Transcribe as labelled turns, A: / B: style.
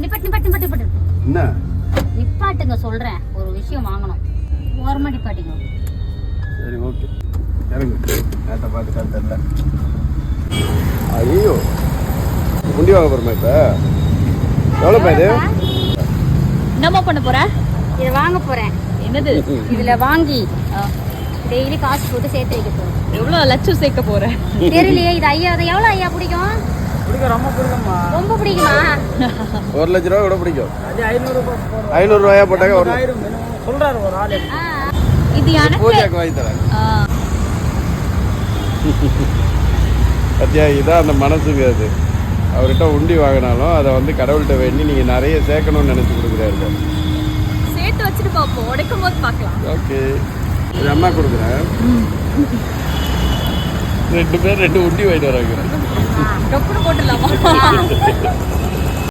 A: என்ன
B: நிப்பாட்டுங்க சொல்றேன், ஒரு விஷயம் வாங்கணும். ஓரமா நிப்பாட்டிங்க.
A: சரி ஓகே இறங்கு. நேற்ற பார்த்து கரெக்டாக ஐயோ முண்டி வாங்க போகிறோமா இப்போ? எவ்வளோப்பா இது?
C: என்னம்மா பண்ண போற?
B: இதை வாங்க போறேன்.
C: என்னது?
B: இதுல வாங்கி டெய்லி காசு போட்டு சேர்த்து வைக்க போறேன்.
C: எவ்வளவு லட்சம் சேர்க்க போற?
B: தெரியலையே. இது ஐயா, அது எவ்வளவு ஐயா பிடிக்கும்?
D: ரொம்ப பிடிக்குமா?
B: ரொம்ப பிடிக்குமா?
A: 1 லட்ச ரூபா கூட பிடிக்கும்.
D: அது 500 ரூபாய்.
A: 500 ரூபாயா போட்டாங்க.
D: 1000 சொல்றாரு ஒரு ஆளு.
C: இது எனக்கு
A: பூஜைக்கு வாங்கி தரேன். சத்யா இதான் அந்த மனசுங்க. அது அவர்கிட்ட உண்டி வாங்கினாலும் அதை வந்து கடவுள்கிட்ட வேண்டி நீங்கள் நிறைய சேர்க்கணும்னு நினச்சி கொடுக்குறாரு.
C: சேர்த்து வச்சுட்டு பாப்போம், உடைக்கும் போது பார்க்கலாம்.
A: ஓகே இது அம்மா கொடுக்குறேன். 2 பேர் 2 உண்டி வாங்கிட்டு வராங்க.
C: டொப்புன்னு போட்டுடலாமா?